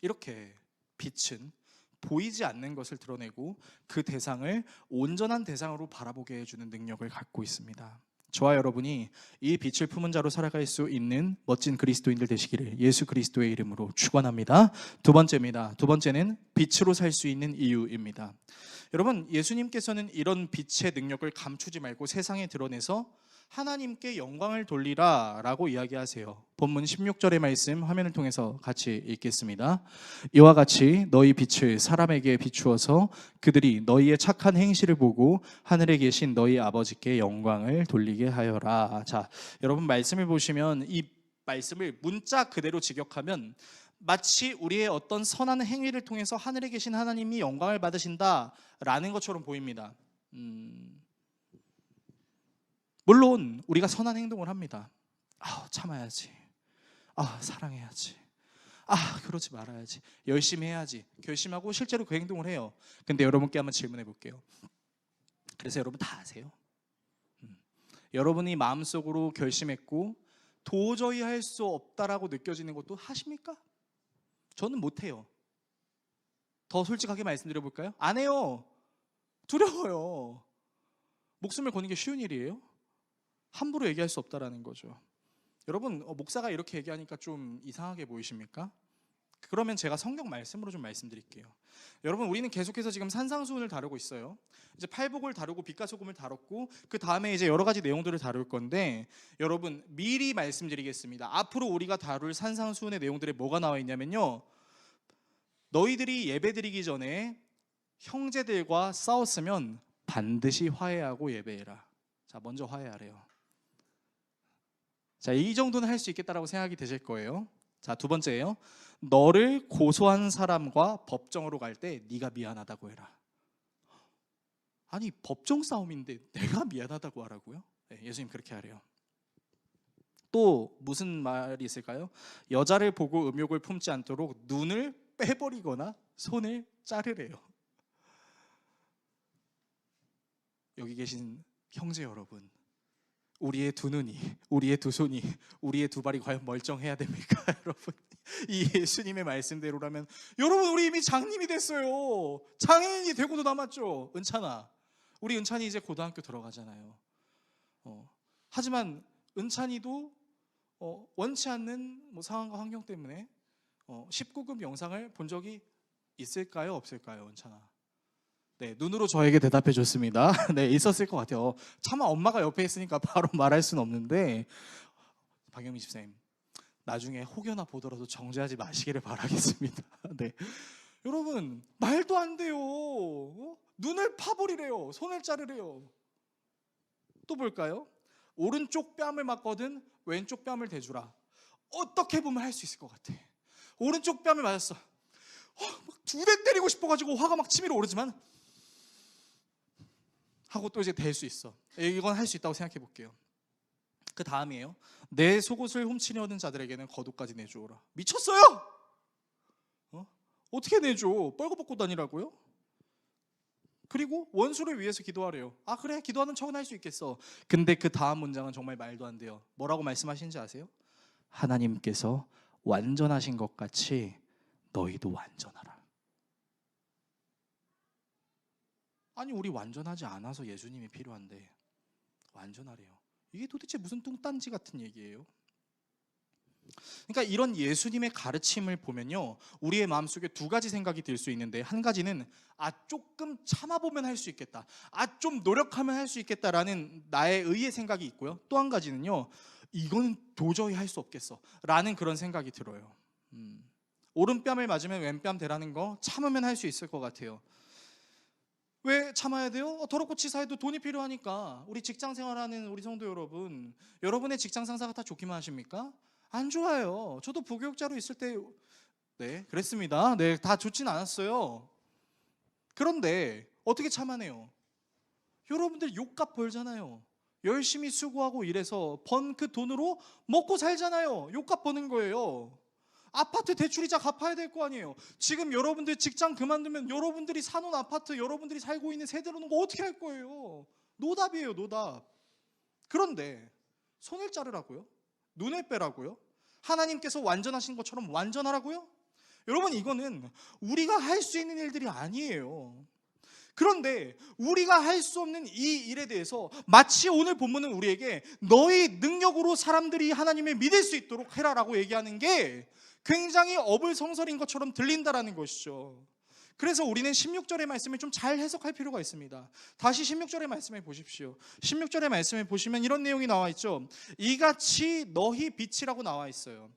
이렇게 빛은 보이지 않는 것을 드러내고 그 대상을 온전한 대상으로 바라보게 해주는 능력을 갖고 있습니다. 저와 여러분이 이 빛을 품은 자로 살아갈 수 있는 멋진 그리스도인들 되시기를 예수 그리스도의 이름으로 축원합니다. 두 번째입니다. 두 번째는 빛으로 살 수 있는 이유입니다. 여러분, 예수님께서는 이런 빛의 능력을 감추지 말고 세상에 드러내서 하나님께 영광을 돌리라 라고 이야기하세요. 본문 16절의 말씀 화면을 통해서 같이 읽겠습니다. 이와 같이 너희 빛을 사람에게 비추어서 그들이 너희의 착한 행실을 보고 하늘에 계신 너희 아버지께 영광을 돌리게 하여라. 자, 여러분 말씀을 보시면 이 말씀을 문자 그대로 직역하면 마치 우리의 어떤 선한 행위를 통해서 하늘에 계신 하나님이 영광을 받으신다라는 것처럼 보입니다. 물론 우리가 선한 행동을 합니다. 참아야지. 사랑해야지. 그러지 말아야지. 열심히 해야지. 결심하고 실제로 그 행동을 해요. 근데 여러분께 한번 질문해 볼게요. 그래서 여러분 다 아세요? 여러분이 마음속으로 결심했고 도저히 할 수 없다라고 느껴지는 것도 하십니까? 저는 못해요. 더 솔직하게 말씀드려 볼까요? 안 해요. 두려워요. 목숨을 거는 게 쉬운 일이에요? 함부로 얘기할 수 없다라는 거죠. 여러분, 목사가 이렇게 얘기하니까 좀 이상하게 보이십니까? 그러면 제가 성경 말씀으로 좀 말씀드릴게요. 여러분, 우리는 계속해서 지금 산상수훈을 다루고 있어요. 이제 팔복을 다루고 빛과 소금을 다뤘고 그 다음에 이제 여러 가지 내용들을 다룰 건데, 여러분 미리 말씀드리겠습니다. 앞으로 우리가 다룰 산상수훈의 내용들에 뭐가 나와 있냐면요, 너희들이 예배드리기 전에 형제들과 싸웠으면 반드시 화해하고 예배해라. 자, 먼저 화해하래요. 자, 이 정도는 할 수 있겠다라고 생각이 되실 거예요. 자, 두 번째예요. 너를 고소한 사람과 법정으로 갈 때 네가 미안하다고 해라. 아니, 법정 싸움인데 내가 미안하다고 하라고요? 네, 예수님 그렇게 하래요. 또 무슨 말이 있을까요? 여자를 보고 음욕을 품지 않도록 눈을 빼버리거나 손을 자르래요. 여기 계신 형제 여러분, 우리의 두 눈이, 우리의 두 손이, 우리의 두 발이 과연 멀쩡해야 됩니까? 여러분, 이 예수님의 말씀대로라면 여러분, 우리 이미 장님이 됐어요. 장애인이 되고도 남았죠. 은찬아, 우리 은찬이 이제 고등학교 들어가잖아요. 하지만 은찬이도 원치 않는 상황과 환경 때문에 19금 영상을 본 적이 있을까요? 없을까요? 은찬아. 네, 눈으로 저에게 대답해 줬습니다. 네, 있었을 것 같아요. 차마 엄마가 옆에 있으니까 바로 말할 수는 없는데, 박영민 집사님, 나중에 혹여나 보더라도 정죄하지 마시기를 바라겠습니다. 네, 여러분 말도 안 돼요. 눈을 파버리래요. 손을 자르래요. 또 볼까요? 오른쪽 뺨을 맞거든 왼쪽 뺨을 대주라. 어떻게 보면 할 수 있을 것 같아. 오른쪽 뺨을 맞았어. 막 두 대 때리고 싶어가지고 화가 막 치밀어 오르지만 하고 또 이제 댈 수 있어. 이건 할 수 있다고 생각해 볼게요. 그 다음이에요. 내 속옷을 훔치려는 자들에게는 겉옷까지 내주오라. 미쳤어요? 어떻게 내줘? 뻘거벗고 다니라고요? 그리고 원수를 위해서 기도하래요. 그래, 기도하는 척은 할 수 있겠어. 근데 그 다음 문장은 정말 말도 안 돼요. 뭐라고 말씀하시는지 아세요? 하나님께서 완전하신 것 같이 너희도 완전하라. 아니, 우리 완전하지 않아서 예수님이 필요한데 완전하래요. 이게 도대체 무슨 뚱딴지 같은 얘기예요? 그러니까 이런 예수님의 가르침을 보면요, 우리의 마음속에 두 가지 생각이 들 수 있는데, 한 가지는 조금 참아보면 할 수 있겠다, 좀 노력하면 할 수 있겠다라는 나의 의의 생각이 있고요, 또 한 가지는요, 이거는 도저히 할 수 없겠어 라는 그런 생각이 들어요. 오른뺨을 맞으면 왼뺨 대라는 거 참으면 할 수 있을 것 같아요. 왜 참아야 돼요? 더럽고 치사해도 돈이 필요하니까. 우리 직장 생활하는 우리 성도 여러분, 여러분의 직장 상사가 다 좋기만 하십니까? 안 좋아요. 저도 부교육자로 있을 때 그랬습니다. 다 좋진 않았어요. 그런데 어떻게 참아내요? 여러분들 욕값 벌잖아요. 열심히 수고하고 일해서 번 그 돈으로 먹고 살잖아요. 욕값 버는 거예요. 아파트 대출이자 갚아야 될 거 아니에요. 지금 여러분들 직장 그만두면 여러분들이 사놓은 아파트, 여러분들이 살고 있는 세대로는 거 어떻게 할 거예요? 노답이에요, 노답. 그런데 손을 자르라고요? 눈을 빼라고요? 하나님께서 완전하신 것처럼 완전하라고요? 여러분, 이거는 우리가 할 수 있는 일들이 아니에요. 그런데 우리가 할 수 없는 이 일에 대해서 마치 오늘 본문은 우리에게 너희 능력으로 사람들이 하나님을 믿을 수 있도록 해라라고 얘기하는 게 굉장히 어불성설인 것처럼 들린다라는 것이죠. 그래서 우리는 16절의 말씀을 좀 잘 해석할 필요가 있습니다. 다시 16절의 말씀을 보십시오. 16절의 말씀을 보시면 이런 내용이 나와 있죠. 이같이 너희 빛이라고 나와 있어요.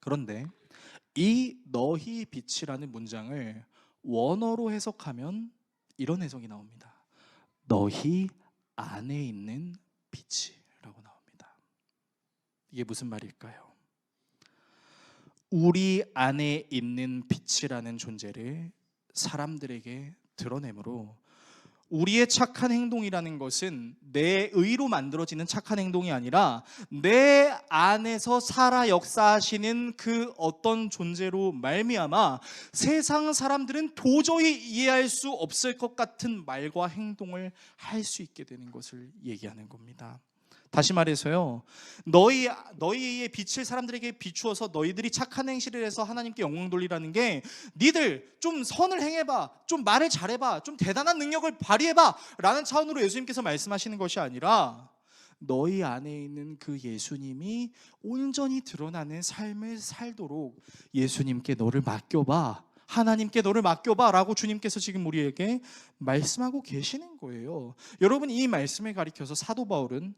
그런데 이 너희 빛이라는 문장을 원어로 해석하면 이런 해석이 나옵니다. 너희 안에 있는 빛이라고 나옵니다. 이게 무슨 말일까요? 우리 안에 있는 빛이라는 존재를 사람들에게 드러내므로 우리의 착한 행동이라는 것은 내 의로 만들어지는 착한 행동이 아니라 내 안에서 살아 역사하시는 그 어떤 존재로 말미암아 세상 사람들은 도저히 이해할 수 없을 것 같은 말과 행동을 할 수 있게 되는 것을 얘기하는 겁니다. 다시 말해서요, 너희의 빛을 사람들에게 비추어서 너희들이 착한 행실을 해서 하나님께 영광 돌리라는 게 니들 좀 선을 행해봐, 좀 말을 잘해봐, 좀 대단한 능력을 발휘해봐 라는 차원으로 예수님께서 말씀하시는 것이 아니라 너희 안에 있는 그 예수님이 온전히 드러나는 삶을 살도록 예수님께 너를 맡겨봐, 하나님께 너를 맡겨봐 라고 주님께서 지금 우리에게 말씀하고 계시는 거예요. 여러분, 이 말씀을 가리켜서 사도 바울은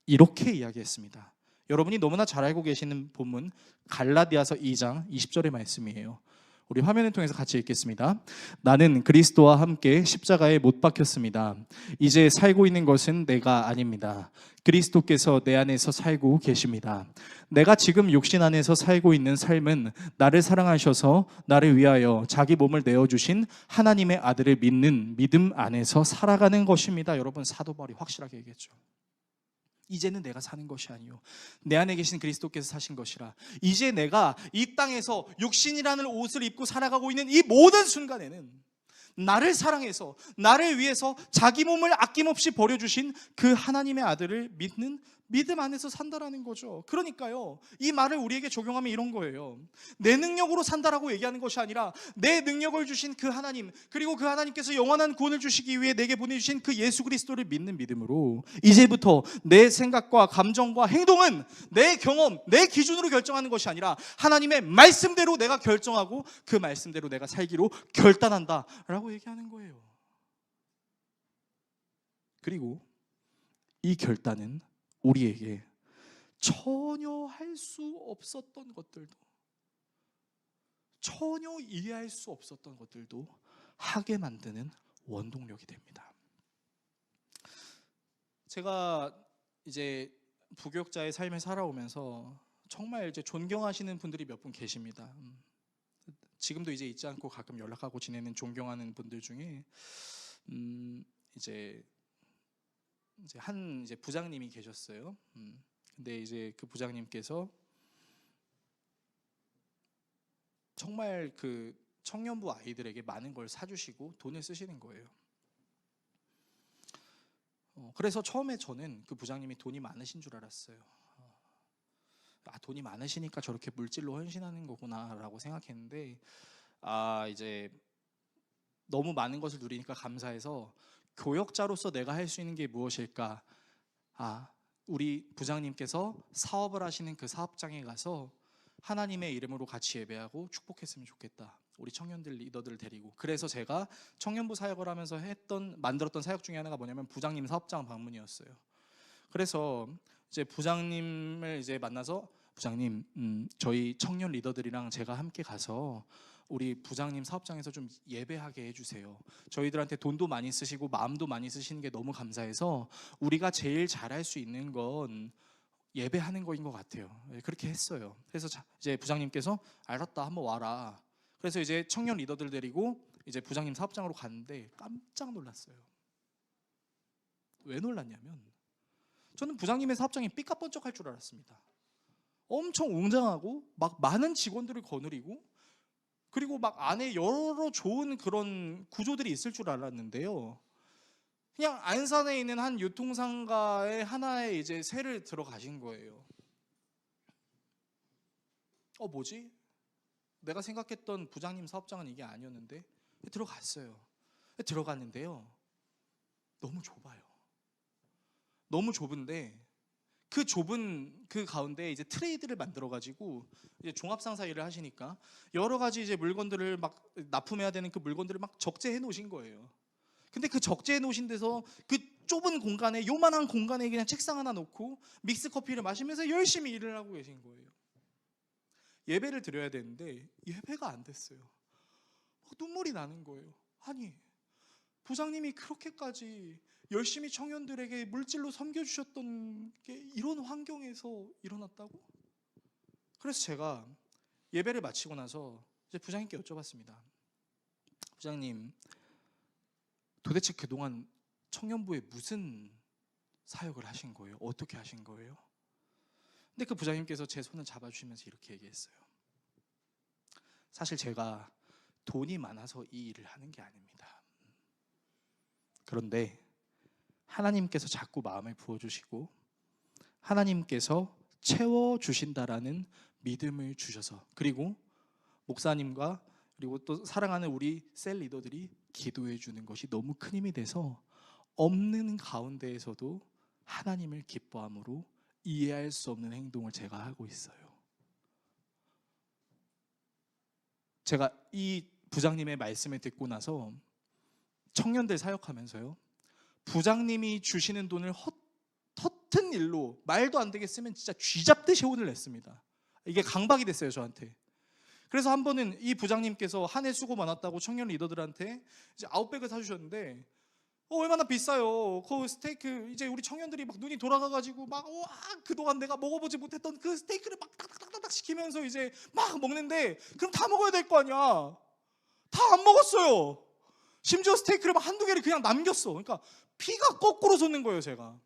이렇게 이야기했습니다. 여러분이 너무나 잘 알고 계시는 본문 갈라디아서 2장 20절의 말씀이에요. 우리 화면을 통해서 같이 읽겠습니다. 나는 그리스도와 함께 십자가에 못 박혔습니다. 이제 살고 있는 것은 내가 아닙니다. 그리스도께서 내 안에서 살고 계십니다. 내가 지금 육신 안에서 살고 있는 삶은 나를 사랑하셔서 나를 위하여 자기 몸을 내어주신 하나님의 아들을 믿는 믿음 안에서 살아가는 것입니다. 여러분, 사도 바울이 확실하게 얘기했죠. 이제는 내가 사는 것이 아니요 내 안에 계신 그리스도께서 사신 것이라. 이제 내가 이 땅에서 육신이라는 옷을 입고 살아가고 있는 이 모든 순간에는 나를 사랑해서 나를 위해서 자기 몸을 아낌없이 버려주신 그 하나님의 아들을 믿는 믿음 안에서 산다라는 거죠. 그러니까요, 이 말을 우리에게 적용하면 이런 거예요. 내 능력으로 산다라고 얘기하는 것이 아니라 내 능력을 주신 그 하나님, 그리고 그 하나님께서 영원한 구원을 주시기 위해 내게 보내주신 그 예수 그리스도를 믿는 믿음으로 이제부터 내 생각과 감정과 행동은 내 경험, 내 기준으로 결정하는 것이 아니라 하나님의 말씀대로 내가 결정하고 그 말씀대로 내가 살기로 결단한다라고 얘기하는 거예요. 그리고 이 결단은 우리에게 전혀 할 수 없었던 것들도, 전혀 이해할 수 없었던 것들도 하게 만드는 원동력이 됩니다. 제가 이제 부교육자의 삶을 살아오면서 정말 이제 존경하시는 분들이 몇 분 계십니다. 지금도 이제 잊지 않고 가끔 연락하고 지내는 존경하는 분들 중에 이제 한 이제 부장님이 계셨어요. 근데 이제 그 부장님께서 정말 그 청년부 아이들에게 많은 걸 사주시고 돈을 쓰시는 거예요. 그래서 처음에 저는 그 부장님이 돈이 많으신 줄 알았어요. 돈이 많으시니까 저렇게 물질로 헌신하는 거구나라고 생각했는데, 이제 너무 많은 것을 누리니까 감사해서 교역자로서 내가 할 수 있는 게 무엇일까? 우리 부장님께서 사업을 하시는 그 사업장에 가서 하나님의 이름으로 같이 예배하고 축복했으면 좋겠다. 우리 청년들 리더들을 데리고. 그래서 제가 청년부 사역을 하면서 만들었던 사역 중에 하나가 뭐냐면 부장님 사업장 방문이었어요. 그래서 이제 부장님을 이제 만나서 부장님, 저희 청년 리더들이랑 제가 함께 가서 우리 부장님 사업장에서 좀 예배하게 해주세요. 저희들한테 돈도 많이 쓰시고 마음도 많이 쓰시는 게 너무 감사해서 우리가 제일 잘할 수 있는 건 예배하는 거인 것 같아요. 그렇게 했어요. 그래서 이제 부장님께서 알았다, 한번 와라. 그래서 이제 청년 리더들 데리고 이제 부장님 사업장으로 갔는데 깜짝 놀랐어요. 왜 놀랐냐면 저는 부장님의 사업장이 삐까뻔쩍할 줄 알았습니다. 엄청 웅장하고 막 많은 직원들을 거느리고 그리고 막 안에 여러 좋은 그런 구조들이 있을 줄 알았는데요. 그냥 안산에 있는 한 유통상가의 하나에 이제 새를 들어가신 거예요. 뭐지? 내가 생각했던 부장님 사업장은 이게 아니었는데 들어갔어요. 들어갔는데요. 너무 좁아요. 너무 좁은데 그 좁은 그 가운데 이제 트레이드를 만들어 가지고 이제 종합상사 일을 하시니까 여러 가지 이제 물건들을 막 납품해야 되는 그 물건들을 막 적재해 놓으신 거예요. 근데 그 적재해 놓으신 데서 그 좁은 공간에 요만한 공간에 그냥 책상 하나 놓고 믹스 커피를 마시면서 열심히 일을 하고 계신 거예요. 예배를 드려야 되는데 예배가 안 됐어요. 눈물이 나는 거예요. 아니, 부장님이 그렇게까지 열심히 청년들에게 물질로 섬겨주셨던 게 이런 환경에서 일어났다고? 그래서 제가 예배를 마치고 나서 이제 부장님께 여쭤봤습니다. 부장님, 도대체 그동안 청년부에 무슨 사역을 하신 거예요? 어떻게 하신 거예요? 근데 그 부장님께서 제 손을 잡아주시면서 이렇게 얘기했어요. 사실 제가 돈이 많아서 이 일을 하는 게 아닙니다. 그런데 하나님께서 자꾸 마음을 부어주시고 하나님께서 채워주신다라는 믿음을 주셔서, 그리고 목사님과 그리고 또 사랑하는 우리 셀 리더들이 기도해 주는 것이 너무 큰 힘이 돼서 없는 가운데에서도 하나님을 기뻐함으로 이해할 수 없는 행동을 제가 하고 있어요. 제가 이 부장님의 말씀을 듣고 나서 청년들 사역하면서요, 부장님이 주시는 돈을 허튼 일로 말도 안 되게 쓰면 진짜 쥐잡듯이 혼을 냈습니다. 이게 강박이 됐어요, 저한테. 그래서 한 번은 이 부장님께서 한 해 수고 많았다고 청년 리더들한테 이제 아웃백을 사주셨는데 얼마나 비싸요. 그 스테이크 이제 우리 청년들이 막 눈이 돌아가가지고 막 와, 그동안 내가 먹어보지 못했던 그 스테이크를 막 딱딱딱딱 시키면서 이제 막 먹는데 그럼 다 먹어야 될 거 아니야. 다 안 먹었어요. 심지어 스테이크를 막 한두 개를 그냥 남겼어. 그러니까 피가 거꾸로 솟는 거예요, 제가.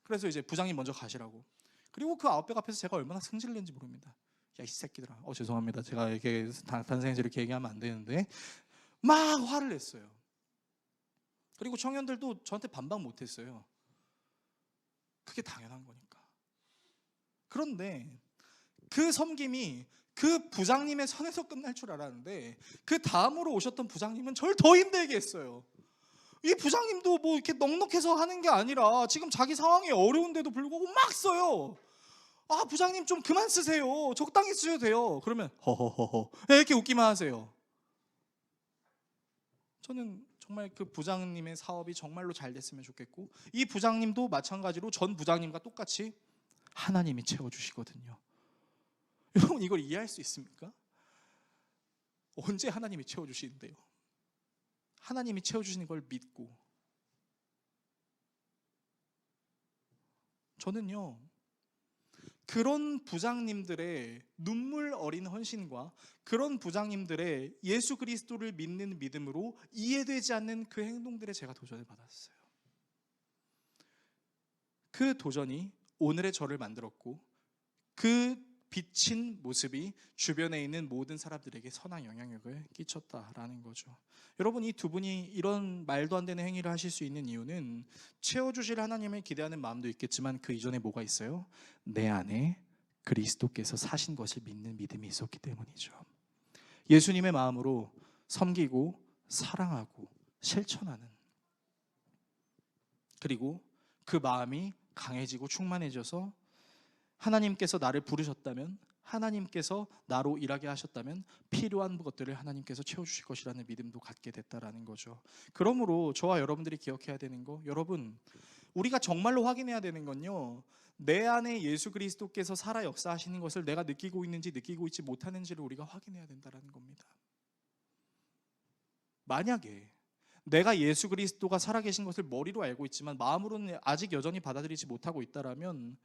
그래서 이제 부장님 먼저 가시라고. 그리고 그 아웃백 앞에서 제가 얼마나 승질을 냈는지 모릅니다. 야, 이 새끼들아. 죄송합니다. 제가 이렇게 단상에서 이렇게 얘기하면 안 되는데 막 화를 냈어요. 그리고 청년들도 저한테 반박 못했어요. 그게 당연한 거니까. 그런데 그 섬김이 그 부장님의 선에서 끝날 줄 알았는데 그 다음으로 오셨던 부장님은 저를 더 힘들게 했어요. 이 부장님도 뭐 이렇게 넉넉해서 하는 게 아니라 지금 자기 상황이 어려운데도 불구하고 막 써요. 부장님 좀 그만 쓰세요. 적당히 쓰셔도 돼요. 그러면 허허허허 이렇게 웃기만 하세요. 저는 정말 그 부장님의 사업이 정말로 잘 됐으면 좋겠고 이 부장님도 마찬가지로 전 부장님과 똑같이 하나님이 채워주시거든요. 여러분, 이걸 이해할 수 있습니까? 언제 하나님이 채워주시는데요? 하나님이 채워주시는 걸 믿고 저는요, 그런 부장님들의 눈물 어린 헌신과 그런 부장님들의 예수 그리스도를 믿는 믿음으로 이해되지 않는 그 행동들에 제가 도전을 받았어요. 그 도전이 오늘의 저를 만들었고 그 비친 모습이 주변에 있는 모든 사람들에게 선한 영향력을 끼쳤다라는 거죠. 여러분, 이 두 분이 이런 말도 안 되는 행위를 하실 수 있는 이유는 채워주실 하나님을 기대하는 마음도 있겠지만 그 이전에 뭐가 있어요? 내 안에 그리스도께서 사신 것을 믿는 믿음이 있었기 때문이죠. 예수님의 마음으로 섬기고 사랑하고 실천하는, 그리고 그 마음이 강해지고 충만해져서 하나님께서 나를 부르셨다면, 하나님께서 나로 일하게 하셨다면 필요한 것들을 하나님께서 채워주실 것이라는 믿음도 갖게 됐다라는 거죠. 그러므로 저와 여러분들이 기억해야 되는 거, 여러분, 우리가 정말로 확인해야 되는 건요, 내 안에 예수 그리스도께서 살아 역사하시는 것을 내가 느끼고 있는지 느끼고 있지 못하는지를 우리가 확인해야 된다는 겁니다. 만약에 내가 예수 그리스도가 살아계신 것을 머리로 알고 있지만 마음으로는 아직 여전히 받아들이지 못하고 있다라면,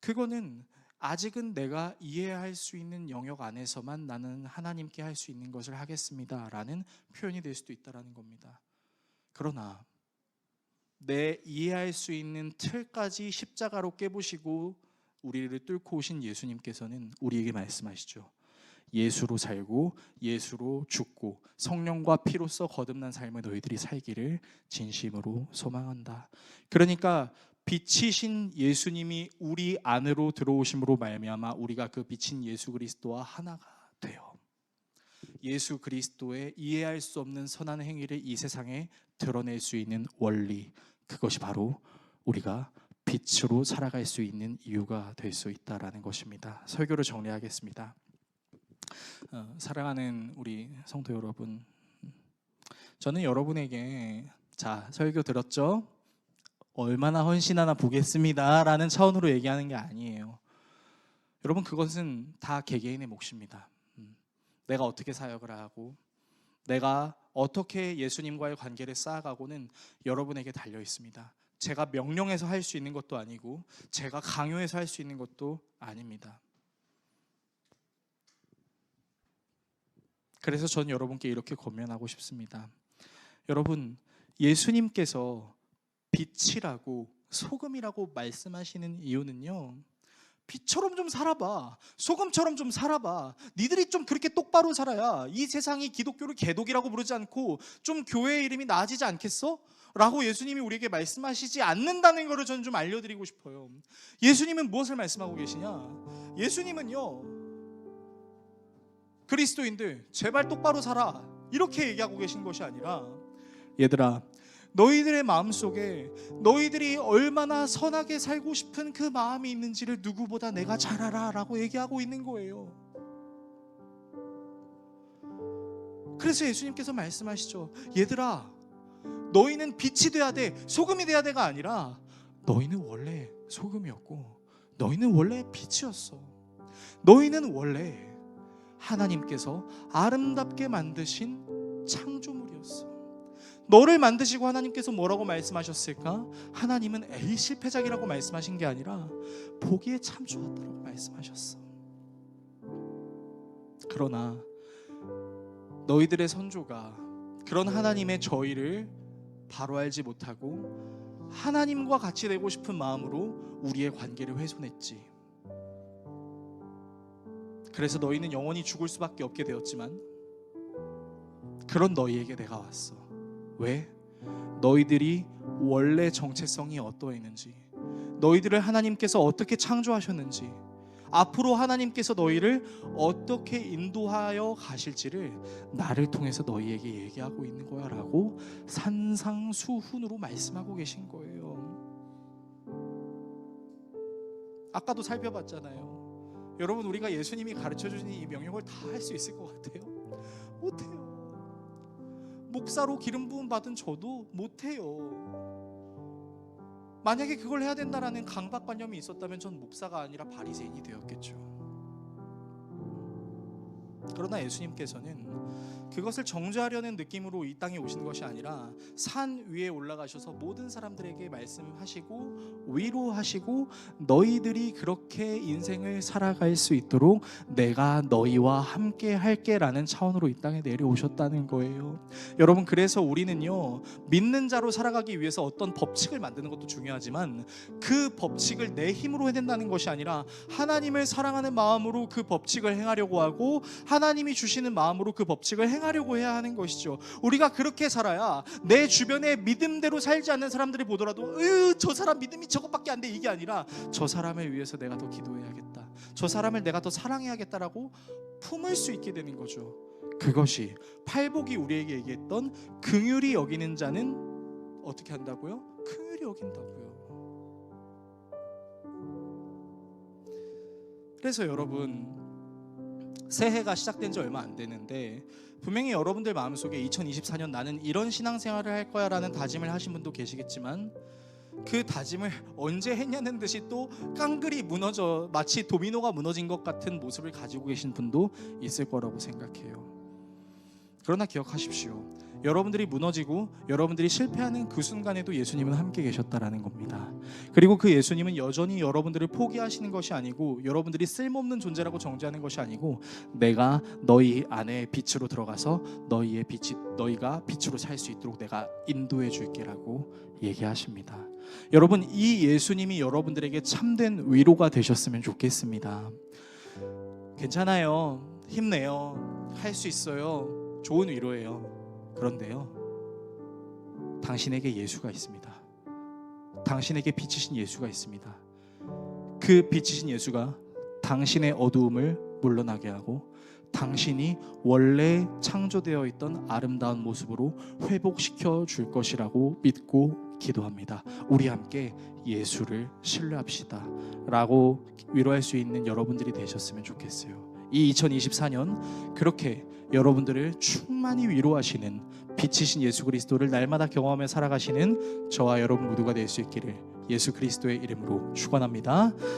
그거는 아직은 내가 이해할 수 있는 영역 안에서만 나는 하나님께 할 수 있는 것을 하겠습니다 라는 표현이 될 수도 있다는 겁니다. 그러나 내 이해할 수 있는 틀까지 십자가로 깨부시고 우리를 뚫고 오신 예수님께서는 우리에게 말씀하시죠. 예수로 살고 예수로 죽고 성령과 피로써 거듭난 삶을 너희들이 살기를 진심으로 소망한다. 그러니까 빛이신 예수님이 우리 안으로 들어오심으로 말미암아 우리가 그 빛인 예수 그리스도와 하나가 되어 예수 그리스도의 이해할 수 없는 선한 행위를 이 세상에 드러낼 수 있는 원리, 그것이 바로 우리가 빛으로 살아갈 수 있는 이유가 될 수 있다라는 것입니다. 설교를 정리하겠습니다. 사랑하는 우리 성도 여러분, 저는 여러분에게 자, 설교 들었죠? 얼마나 헌신하나 보겠습니다 라는 차원으로 얘기하는 게 아니에요. 여러분, 그것은 다 개개인의 몫입니다. 내가 어떻게 사역을 하고 내가 어떻게 예수님과의 관계를 쌓아가고는 여러분에게 달려 있습니다. 제가 명령해서 할 수 있는 것도 아니고 제가 강요해서 할 수 있는 것도 아닙니다. 그래서 전 여러분께 이렇게 권면하고 싶습니다. 여러분, 예수님께서 빛이라고 소금이라고 말씀하시는 이유는요, 빛처럼 좀 살아봐, 소금처럼 좀 살아봐, 니들이 좀 그렇게 똑바로 살아야 이 세상이 기독교를 개독이라고 부르지 않고 좀 교회의 이름이 나아지지 않겠어? 라고 예수님이 우리에게 말씀하시지 않는다는 것을 저는 좀 알려드리고 싶어요. 예수님은 무엇을 말씀하고 계시냐? 예수님은요, 그리스도인들 제발 똑바로 살아 이렇게 얘기하고 계신 것이 아니라, 얘들아, 너희들의 마음속에 너희들이 얼마나 선하게 살고 싶은 그 마음이 있는지를 누구보다 내가 잘 알아 라고 얘기하고 있는 거예요. 그래서 예수님께서 말씀하시죠. 얘들아, 너희는 빛이 돼야 돼, 소금이 돼야 돼가 아니라 너희는 원래 소금이었고 너희는 원래 빛이었어. 너희는 원래 하나님께서 아름답게 만드신 창조물이었어. 너를 만드시고 하나님께서 뭐라고 말씀하셨을까? 하나님은 에이 실패작이라고 말씀하신 게 아니라 보기에 참 좋았다라고 말씀하셨어. 그러나 너희들의 선조가 그런 하나님의 저희를 바로 알지 못하고 하나님과 같이 되고 싶은 마음으로 우리의 관계를 훼손했지. 그래서 너희는 영원히 죽을 수밖에 없게 되었지만 그런 너희에게 내가 왔어. 왜? 너희들이 원래 정체성이 어떠했는지, 너희들을 하나님께서 어떻게 창조하셨는지, 앞으로 하나님께서 너희를 어떻게 인도하여 가실지를 나를 통해서 너희에게 얘기하고 있는 거야 라고 산상수훈으로 말씀하고 계신 거예요. 아까도 살펴봤잖아요. 여러분, 우리가 예수님이 가르쳐주신 이 명령을 다 할 수 있을 것 같아요? 못해요. 목사로 기름 부음 받은 저도 못해요. 만약에 그걸 해야 된다라는 강박관념이 있었다면 전 목사가 아니라 바리새인이 되었겠죠. 그러나 예수님께서는 그것을 정죄하려는 느낌으로 이 땅에 오신 것이 아니라 산 위에 올라가셔서 모든 사람들에게 말씀하시고 위로하시고 너희들이 그렇게 인생을 살아갈 수 있도록 내가 너희와 함께 할게 라는 차원으로 이 땅에 내려오셨다는 거예요. 여러분, 그래서 우리는요, 믿는 자로 살아가기 위해서 어떤 법칙을 만드는 것도 중요하지만 그 법칙을 내 힘으로 해낸다는 것이 아니라 하나님을 사랑하는 마음으로 그 법칙을 행하려고 하고 하나님이 주시는 마음으로 그 법칙을 행하려고 해야 하는 것이죠. 우리가 그렇게 살아야 내 주변에 믿음대로 살지 않는 사람들이 보더라도 저 사람 믿음이 저것밖에 안 돼, 이게 아니라 저 사람을 위해서 내가 더 기도해야겠다, 저 사람을 내가 더 사랑해야겠다라고 품을 수 있게 되는 거죠. 그것이 팔복이 우리에게 얘기했던 긍휼히 여기는 자는 어떻게 한다고요? 긍휼히 여긴다고요. 그래서 여러분, 새해가 시작된 지 얼마 안 되는데 분명히 여러분들 마음속에 2024년 나는 이런 신앙생활을 할 거야 라는 다짐을 하신 분도 계시겠지만, 그 다짐을 언제 했냐는 듯이 또 깡그리 무너져 마치 도미노가 무너진 것 같은 모습을 가지고 계신 분도 있을 거라고 생각해요. 그러나 기억하십시오. 여러분들이 무너지고 여러분들이 실패하는 그 순간에도 예수님은 함께 계셨다라는 겁니다. 그리고 그 예수님은 여전히 여러분들을 포기하시는 것이 아니고, 여러분들이 쓸모없는 존재라고 정죄하는 것이 아니고, 내가 너희 안에 빛으로 들어가서 너희가 빛으로 살 수 있도록 내가 인도해 줄게라고 얘기하십니다. 여러분, 이 예수님이 여러분들에게 참된 위로가 되셨으면 좋겠습니다. 괜찮아요, 힘내요, 할 수 있어요, 좋은 위로예요. 그런데요, 당신에게 예수가 있습니다. 당신에게 빛이신 예수가 있습니다. 그 빛이신 예수가 당신의 어두움을 물러나게 하고 당신이 원래 창조되어 있던 아름다운 모습으로 회복시켜 줄 것이라고 믿고 기도합니다. 우리 함께 예수를 신뢰합시다 라고 위로할 수 있는 여러분들이 되셨으면 좋겠어요. 이 2024년 그렇게 여러분들을 충만히 위로하시는 빛이신 예수 그리스도를 날마다 경험하며 살아가시는 저와 여러분 모두가 될 수 있기를 예수 그리스도의 이름으로 축원합니다.